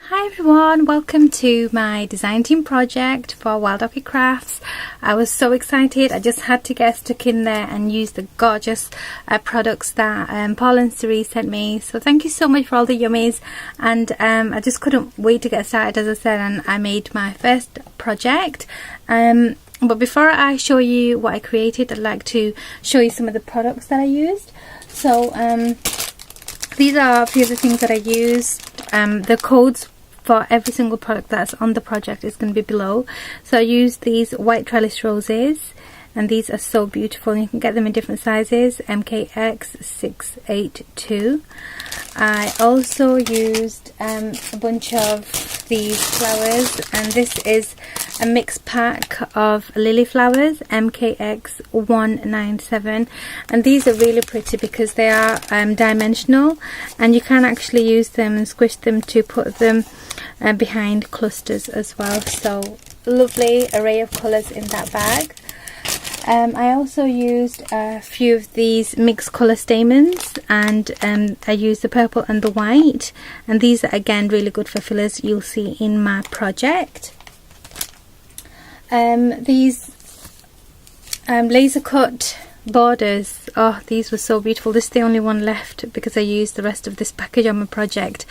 Hi everyone, welcome to my design team project for Wild Orchid Crafts. I was so excited. I just had to get stuck in there and use the gorgeous products that Paul and Cerise sent me. So thank you so much for all the yummies, and I just couldn't wait to get started, as I said, and I made my first project. But before I show you what I created, I'd like to show you some of the products that I used. So these are a few of the things that I used. The codes for every single product that's on the project is going to be below. So I used these white trellis roses, and these are so beautiful. You can get them in different sizes, MKX 682. I also used a bunch of these flowers, and this is a mixed pack of lily flowers, MKX 197, and these are really pretty because they are dimensional, and you can actually use them and squish them to put them behind clusters as well. So lovely array of colours in that bag. I also used a few of these mixed colour stamens, and I used the purple and the white, and these are again really good for fillers, you'll see in my project. These laser cut borders, oh, these were so beautiful. This is the only one left because I used the rest of this package on my project.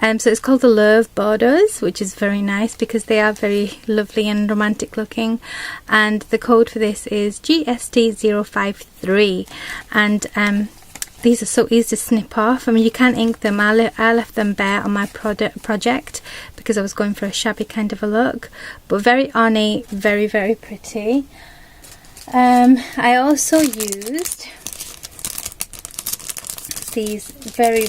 So it's called the lourve borders, which is very nice because they are very lovely and romantic looking, and the code for this is GST053, and these are so easy to snip off. I mean, you can ink them. I left them bare on my project because I was going for a shabby kind of a look, but very ornate, very pretty. I also used these very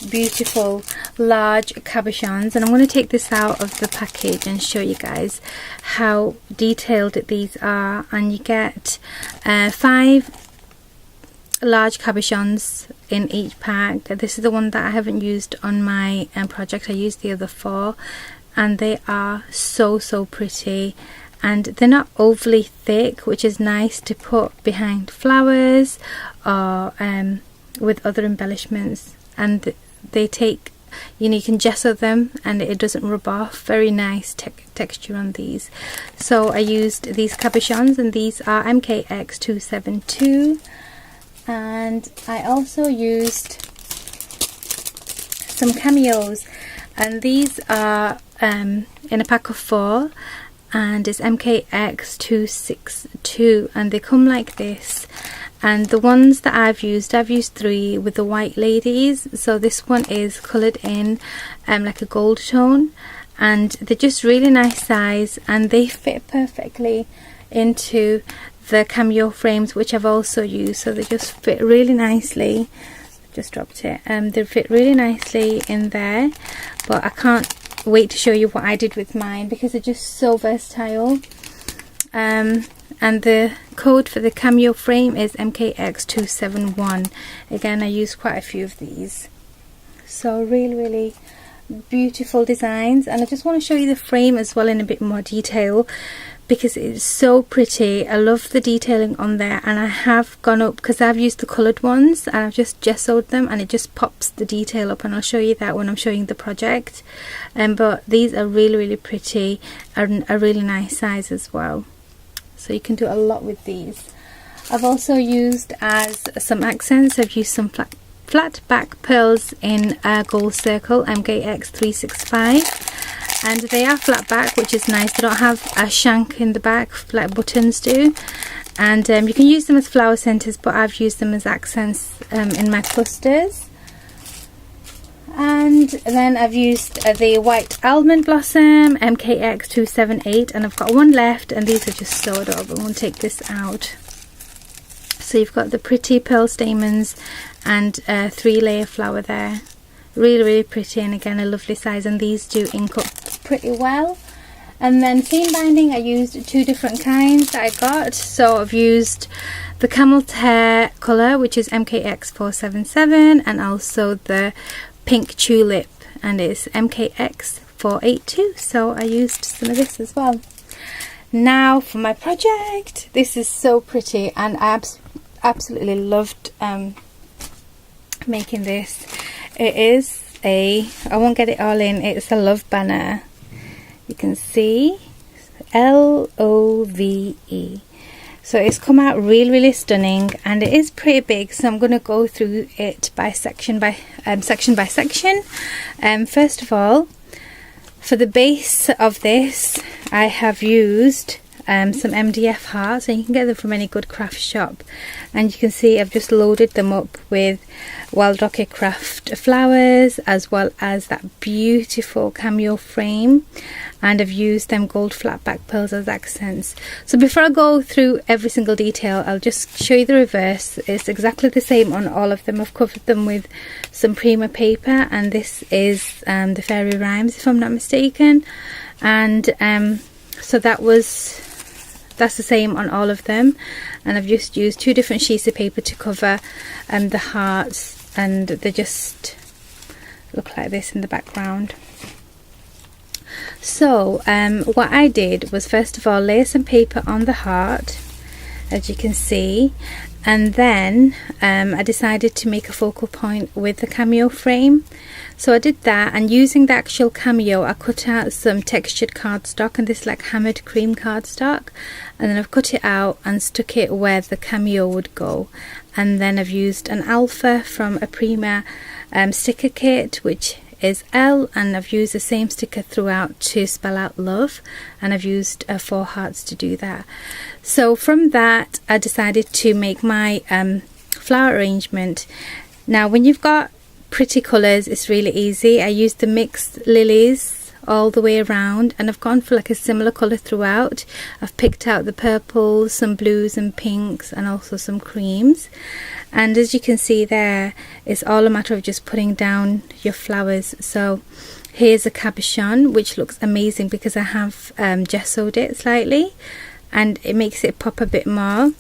beautiful large cabochons, and I'm going to take this out of the package and show you guys how detailed these are. And you get 5 large cabochons in each pack. This is the one that I haven't used on my project. I used the other 4, and they are so pretty, and they're not overly thick, which is nice to put behind flowers or with other embellishments. And they take, you know, you can gesso them and it doesn't rub off. Very nice texture on these. So I used these cabochons, and these are MKX 272. And I also used some cameos, and these are in a pack of 4, and it's MKX 262, and they come like this. And the ones that I've used 3 with the white ladies. So this one is coloured in like a gold tone, and they're just really nice size, and they fit perfectly into the cameo frames, which I've also used. So they just fit really nicely. Just dropped it. They fit really nicely in there, but I can't wait to show you what I did with mine because they're just so versatile. And the code for the cameo frame is MKX 271. Again, I used quite a few of these. So really beautiful designs, and I just want to show you the frame as well in a bit more detail because it's so pretty. I love the detailing on there, and I have gone up because I've used the coloured ones and I've just gessoed them, and it just pops the detail up, and I'll show you that when I'm showing the project. But these are really pretty and a really nice size as well, so you can do a lot with these. I've also used as some accents, I've used some flat back pearls in a gold circle, MKX 365. And they are flat back, which is nice. They don't have a shank in the back like buttons do. And you can use them as flower centers, but I've used them as accents in my clusters. And then I've used the white almond blossom, MKX 278, and I've got one left, and these are just so adorable. I won't take this out. So you've got the pretty pearl stamens and 3-layer flower there. Really pretty, and again a lovely size, and these do ink up pretty well. And then seam binding, I used 2 different kinds that I got. So I've used the camel hair colour, which is MKX 477, and also the pink tulip, and it's MKX 482. So I used some of this as well. Now for my project, this is so pretty, and I absolutely loved making this. It is I won't get it all in, it's a love banner. You can see LOVE. So it's come out really stunning, and it is pretty big, so I'm going to go through it by section by section. First of all, for the base of this, I have used some MDF hearts, and you can get them from any good craft shop. And you can see I've just loaded them up with Wild Orchid Craft flowers, as well as that beautiful cameo frame, and I've used them gold flat back pearls as accents. So before I go through every single detail, I'll just show you the reverse. It's exactly the same on all of them. I've covered them with some Prima paper, and this is the Fairy Rhymes, if I'm not mistaken. And so that's the same on all of them, and I've just used 2 different sheets of paper to cover the hearts, and they just look like this in the background. So what I did was, first of all, lay some paper on the heart, as you can see, and then I decided to make a focal point with the cameo frame. So I did that, and using the actual cameo, I cut out some textured cardstock, and this is like hammered cream cardstock, and then I've cut it out and stuck it where the cameo would go. And then I've used an alpha from a Prima sticker kit, which is L, and I've used the same sticker throughout to spell out love, and I've used 4 hearts to do that. So from that, I decided to make my flower arrangement. Now when you've got pretty colours, it's really easy. I used the mixed lilies all the way around, and I've gone for like a similar colour throughout. I've picked out the purples, some blues and pinks, and also some creams. And as you can see there, it's all a matter of just putting down your flowers. So here's a cabochon, which looks amazing because I have gessoed it slightly, and it makes it pop a bit more.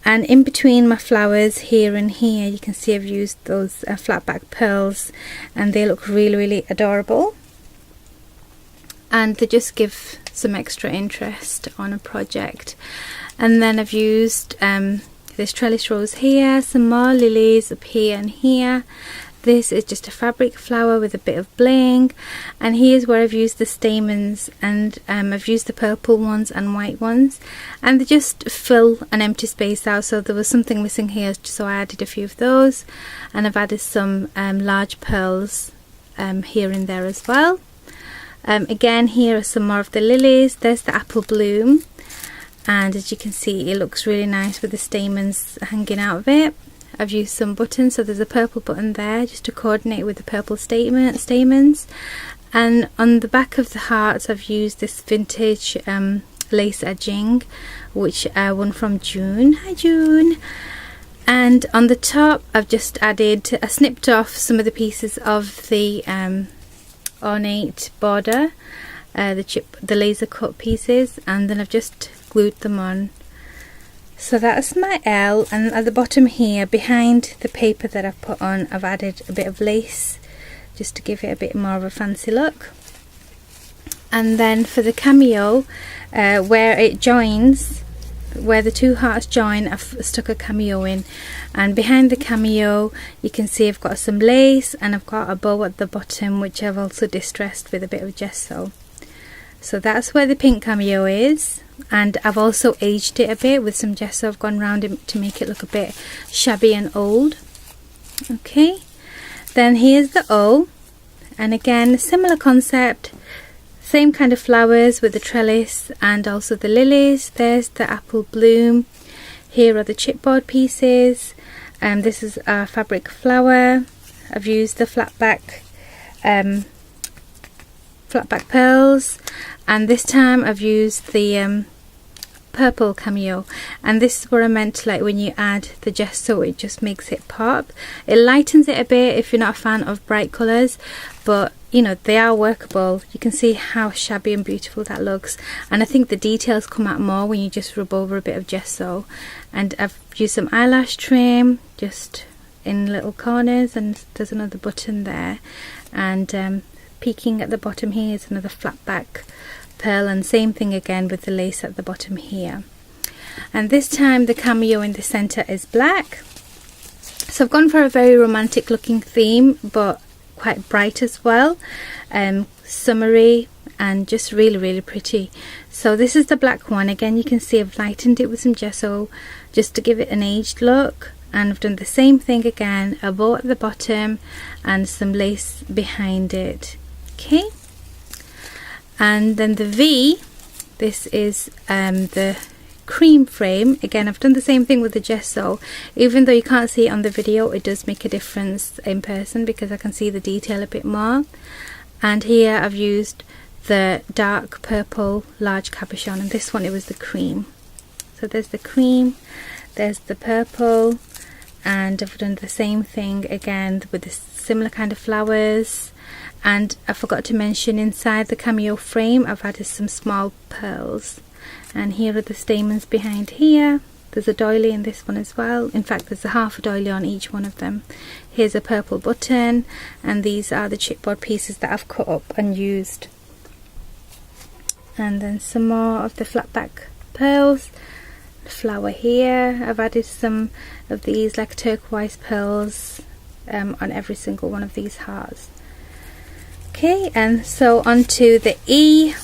And in between my flowers here and here, you can see I've used those flat back pearls, and they look really adorable, and they just give some extra interest on a project. And then I've used this trellis rose here, some more lilies up here and here. This is just a fabric flower with a bit of bling, and here's where I've used the stamens, and I've used the purple ones and white ones, and they just fill an empty space out. So there was something missing here, so I added a few of those, and I've added some large pearls here and there as well. Again, here are some more of the lilies. There's the apple bloom, and as you can see, it looks really nice with the stamens hanging out of it. I've used some buttons, so there's a purple button there just to coordinate with the purple stamens. And on the back of the hearts, I've used this vintage lace edging, which I won from June. Hi June! And on the top, I've just added, I snipped off some of the pieces of the ornate border, the laser cut pieces, and then I've just glued them on. So that's my L, and at the bottom here, behind the paper that I've put on, I've added a bit of lace just to give it a bit more of a fancy look. And then for the cameo, where it joins, where the 2 hearts join, I've stuck a cameo in, and behind the cameo you can see I've got some lace, and I've got a bow at the bottom, which I've also distressed with a bit of gesso. So that's where the pink cameo is, and I've also aged it a bit with some gesso. I've gone around it to make it look a bit shabby and old. Okay, then here's the O, and again similar concept, same kind of flowers with the trellis and also the lilies. There's the apple bloom. Here are the chipboard pieces, and this is a fabric flower. I've used the flat back pearls, and this time I've used the purple cameo, and this is what I meant, like when you add the gesso, it just makes it pop. It lightens it a bit if you're not a fan of bright colours, but you know, they are workable. You can see how shabby and beautiful that looks, and I think the details come out more when you just rub over a bit of gesso. And I've used some eyelash trim just in little corners, and there's another button there, and peeking at the bottom here is another flat back pearl, and same thing again with the lace at the bottom here. And this time the cameo in the center is black. So I've gone for a very romantic looking theme, but quite bright as well, summery, and just really pretty. So this is the black one. Again, you can see I've lightened it with some gesso just to give it an aged look, and I've done the same thing again, a bow at the bottom and some lace behind it. Okay, and then the V, this is the cream frame. Again, I've done the same thing with the gesso. Even though you can't see it on the video, it does make a difference in person because I can see the detail a bit more. And here I've used the dark purple large cabochon, and this one, it was the cream. So there's the cream, there's the purple, and I've done the same thing again with the similar kind of flowers. And I forgot to mention, inside the cameo frame I've added some small pearls, and here are the stamens behind here. There's a doily in this one as well. In fact, there's a half a doily on each one of them. Here's a purple button, and these are the chipboard pieces that I've cut up and used. And then some more of the flat back pearls. The flower here, I've added some of these like turquoise pearls on every single one of these hearts. Okay, and so onto the E.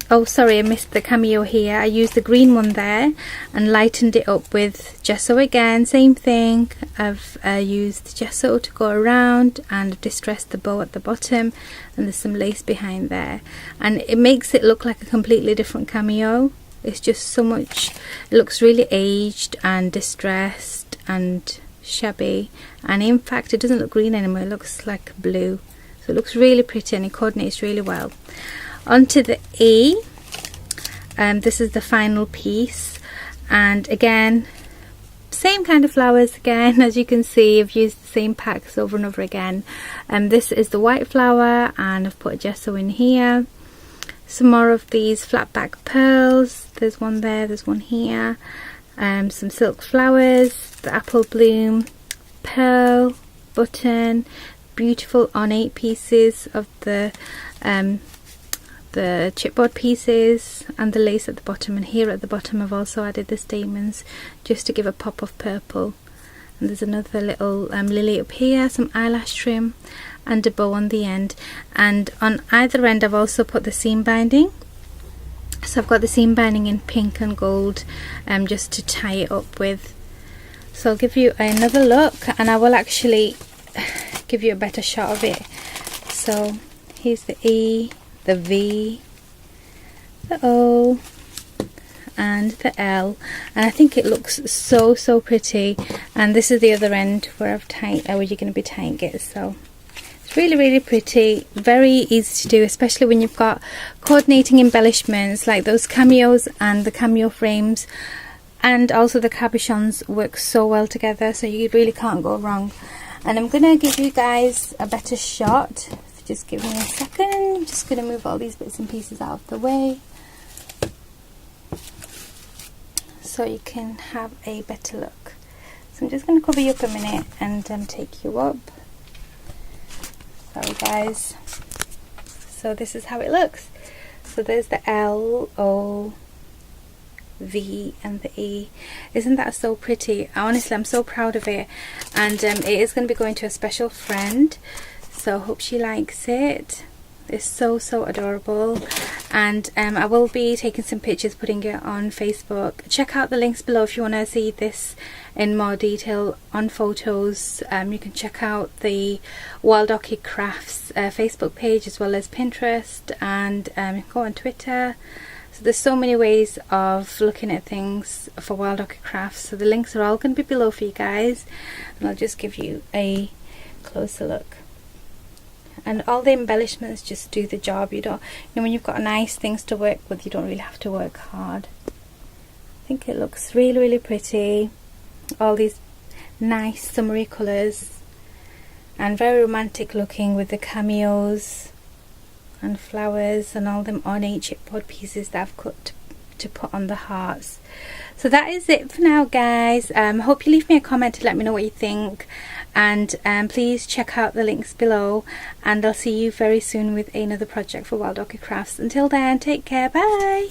Oh, sorry, I missed the cameo here. I used the green one there and lightened it up with gesso again. Same thing. I've used gesso to go around, and I've distressed the bow at the bottom, and there's some lace behind there. And it makes it look like a completely different cameo. It's just so much, it looks really aged and distressed and shabby. And in fact, it doesn't look green anymore. It looks like blue. So it looks really pretty and it coordinates really well. Onto the E, this is the final piece, and again, same kind of flowers again. As you can see, I've used the same packs over and over again. This is the white flower, and I've put a gesso in here. Some more of these flat back pearls. There's one there, there's one here. Some silk flowers, the apple bloom, pearl, button, beautiful ornate pieces of the chipboard pieces, and the lace at the bottom. And here at the bottom I've also added the stamens just to give a pop of purple. And there's another little lily up here, some eyelash trim, and a bow on the end. And on either end I've also put the seam binding. So I've got the seam binding in pink and gold just to tie it up with. So I'll give you another look, and I will actually give you a better shot of it. So here's the E, the V, the O, and the L, and I think it looks so pretty. And this is the other end where I've tied, where you're going to be tying it. So it's really pretty, very easy to do, especially when you've got coordinating embellishments like those cameos and the cameo frames, and also the cabochons work so well together, so you really can't go wrong. And I'm gonna give you guys a better shot. Just give me a second. I'm just going to move all these bits and pieces out of the way so you can have a better look. So I'm just going to cover you up a minute and take you up. Sorry guys. So this is how it looks. So there's the L, O, V and the E. Isn't that so pretty? Honestly, I'm so proud of it. And it is going to be going to a special friend. So I hope she likes it. It's so adorable. And I will be taking some pictures, putting it on Facebook. Check out the links below if you want to see this in more detail on photos. You can check out the Wild Orchid Crafts Facebook page as well as Pinterest, and go on Twitter. So there's so many ways of looking at things for Wild Orchid Crafts. So the links are all going to be below for you guys, and I'll just give you a closer look. And all the embellishments just do the job. You don't, when you've got nice things to work with, you don't really have to work hard. I think it looks really pretty. All these nice summery colours, and very romantic looking with the cameos and flowers and all them ornate chipboard pieces that I've cut to put on the hearts. So that is it for now, guys. Hope you leave me a comment to let me know what you think, and please check out the links below, and I'll see you very soon with another project for Wild Orchid Crafts. Until then, take care, bye.